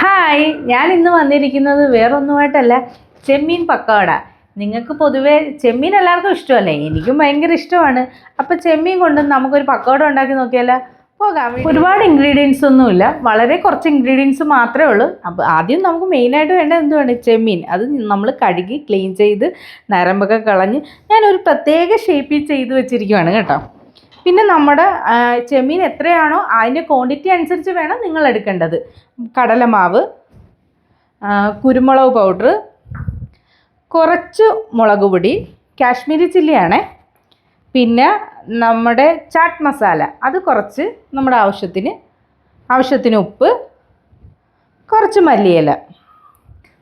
Hi, ഞാൻ ഇന്ന് വന്നിരിക്കുന്നത് വേറൊന്നുമായിട്ടല്ല, ചെമ്മീൻ പക്കോട. നിങ്ങൾക്ക് പൊതുവേ ചെമ്മീൻ എല്ലാവർക്കും ഇഷ്ടമല്ലേ? എനിക്കും ഭയങ്കര ഇഷ്ടമാണ്. അപ്പോൾ ചെമ്മീൻ കൊണ്ട് നമുക്കൊരു പക്കോട ഉണ്ടാക്കി നോക്കിയാലോ? പോകാം. ഒരുപാട് ഇൻഗ്രീഡിയൻസ് ഒന്നുമില്ല, വളരെ കുറച്ച് ഇൻഗ്രീഡിയൻസ് മാത്രമേ ഉള്ളൂ. അപ്പോൾ ആദ്യം നമുക്ക് മെയിനായിട്ട് വേണ്ടത് എന്തുവാണ്? ചെമ്മീൻ. അത് നമ്മൾ കഴുകി ക്ലീൻ ചെയ്ത് നരമ്പൊക്കെ കളഞ്ഞ് ഞാനൊരു പ്രത്യേക ഷേപ്പിൽ ചെയ്ത് വെച്ചിരിക്കുകയാണ് കേട്ടോ. പിന്നെ നമ്മുടെ ചെമ്മീൻ എത്രയാണോ അതിൻ്റെ ക്വാണ്ടിറ്റി അനുസരിച്ച് വേണം നിങ്ങൾ എടുക്കേണ്ടത്. കടലമാവ്, കുരുമുളക് പൗഡർ, കുറച്ച് മുളക് പൊടി, കാശ്മീരി ചില്ലിയാണേ, പിന്നെ നമ്മുടെ ചാട്ട് മസാല അത് കുറച്ച്, നമ്മുടെ ആവശ്യത്തിന് ഉപ്പ്, കുറച്ച് മല്ലിയില.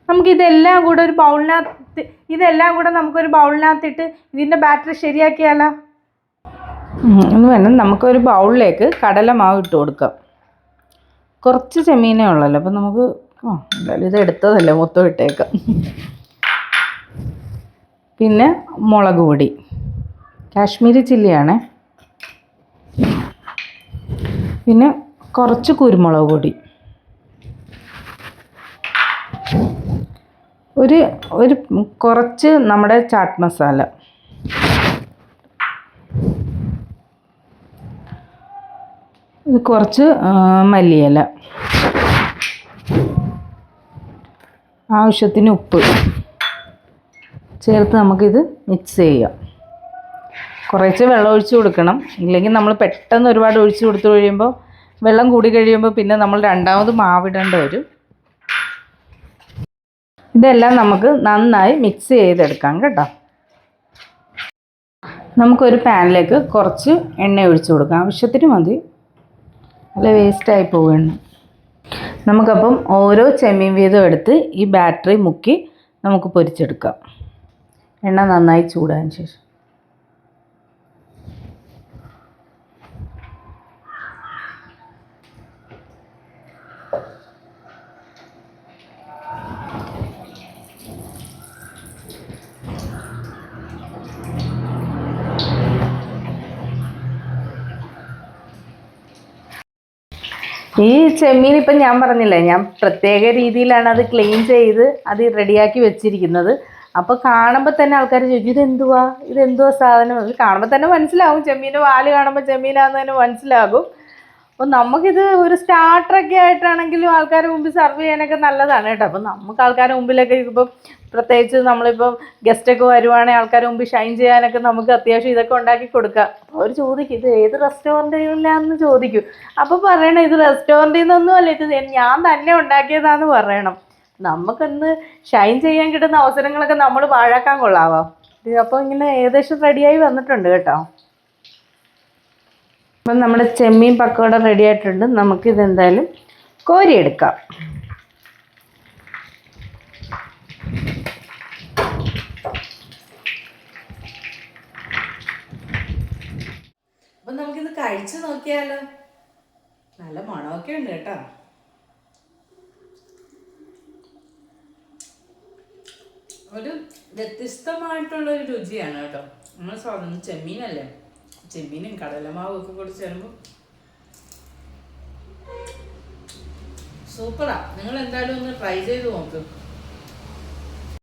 നമുക്കിതെല്ലാം കൂടെ ഒരു ബൗളിനകത്തിട്ട് ഇതിൻ്റെ ബാറ്റർ ശരിയാക്കിയാലോ? എന്ന് വേണം. നമുക്കൊരു ബൗളിലേക്ക് കടലമാവ് ഇട്ട് കൊടുക്കാം. കുറച്ച് ചെമ്മീനേ ഉള്ളല്ലോ, അപ്പം നമുക്ക് എന്തായാലും ഇത് എടുത്തതല്ലേ, മൊത്തം ഇട്ടേക്കാം. പിന്നെ മുളക് പൊടി, കാശ്മീരി ചില്ലിയാണേ. പിന്നെ കുറച്ച് കുരുമുളക് പൊടി, ഒരു കുറച്ച് നമ്മുടെ ചാട്ട് മസാല, കുറച്ച് മല്ലിയില, ആവശ്യത്തിന് ഉപ്പ് ചേർത്ത് നമുക്കിത് മിക്സ് ചെയ്യാം. കുറച്ച് വെള്ളം ഒഴിച്ച് കൊടുക്കണം, ഇല്ലെങ്കിൽ നമ്മൾ പെട്ടെന്ന് ഒരുപാട് ഒഴിച്ച് കൊടുത്തു കഴിയുമ്പോൾ വെള്ളം കൂടി കഴിയുമ്പോൾ പിന്നെ നമ്മൾ രണ്ടാമത് മാവിടേണ്ടി വരും. ഇതെല്ലാം നമുക്ക് നന്നായി മിക്സ് ചെയ്തെടുക്കാം കേട്ടോ. നമുക്കൊരു പാനിലേക്ക് കുറച്ച് എണ്ണ ഒഴിച്ച് കൊടുക്കാം, ആവശ്യത്തിന് മതി, നല്ല വേസ്റ്റായി പോവുകയാണ്. നമുക്കപ്പം ഓരോ ചെമ്മീൻ വീതം എടുത്ത് ഈ ബാറ്ററി മുക്കി നമുക്ക് പൊരിച്ചെടുക്കാം. എണ്ണ നന്നായി ചൂടായതിന് ശേഷം ഈ ചെമ്മീൻ ഇപ്പം ഞാൻ പറഞ്ഞില്ലേ, ഞാൻ പ്രത്യേക രീതിയിലാണ് അത് ക്ലീൻ ചെയ്ത് അത് റെഡിയാക്കി വെച്ചിരിക്കുന്നത്. അപ്പോൾ കാണുമ്പോൾ തന്നെ ആൾക്കാർ ചോദിക്കും ഇതെന്തുവാ സാധനം. അത് കാണുമ്പോൾ തന്നെ മനസ്സിലാവും, ചെമ്മീൻ്റെ വാല് കാണുമ്പോൾ ചെമ്മീനാന്ന് തന്നെ മനസ്സിലാകും. അപ്പോൾ നമുക്കിത് ഒരു സ്റ്റാർട്ടറൊക്കെ ആയിട്ടാണെങ്കിലും ആൾക്കാരുടെ മുമ്പിൽ സെർവ് ചെയ്യാനൊക്കെ നല്ലതാണ് കേട്ടോ. അപ്പം നമുക്ക് ആൾക്കാരുടെ മുമ്പിലൊക്കെ ഇപ്പം പ്രത്യേകിച്ച് നമ്മളിപ്പം ഗസ്റ്റൊക്കെ വരുവാണെങ്കിൽ ആൾക്കാരുടെ മുമ്പിൽ ഷൈൻ ചെയ്യാനൊക്കെ നമുക്ക് അത്യാവശ്യം ഇതൊക്കെ ഉണ്ടാക്കി കൊടുക്കാം. അപ്പോൾ അവർ ചോദിക്കും, ഇത് ഏത് റെസ്റ്റോറൻറ്റിലാണെന്ന് ചോദിക്കും. അപ്പോൾ പറയണം, ഇത് റെസ്റ്റോറൻറ്റിൽ നിന്നൊന്നുമല്ല, ഇത് ഞാൻ തന്നെ ഉണ്ടാക്കിയതാണെന്ന് പറയണം. നമുക്കൊന്ന് ഷൈൻ ചെയ്യാൻ കിട്ടുന്ന അവസരങ്ങളൊക്കെ നമ്മൾ പാഴാക്കാൻ കൊള്ളാവോ? അപ്പോൾ ഇങ്ങനെ ഏകദേശം റെഡിയായി വന്നിട്ടുണ്ട് കേട്ടോ. അപ്പം നമ്മുടെ ചെമ്മീൻ പക്കോട റെഡി ആയിട്ടുണ്ട്. നമുക്കിതെന്തായാലും കോരിയെടുക്കാം. അപ്പം നമുക്കിത് കഴിച്ചു നോക്കിയാലോ? നല്ല മണമൊക്കെ ഉണ്ട് കേട്ടോ. ഒരു വ്യത്യസ്തമായിട്ടുള്ളൊരു രുചിയാണ് കേട്ടോ. നമ്മൾ സാധാരണ ചെമ്മീനല്ലേ, ചെമ്മീനും കടലമാവും ഒക്കെ കൂടി ചേരുമ്പോൾ സൂപ്പറാ. നിങ്ങൾ എന്തായാലും ഒന്ന് ട്രൈ ചെയ്ത് നോക്ക്.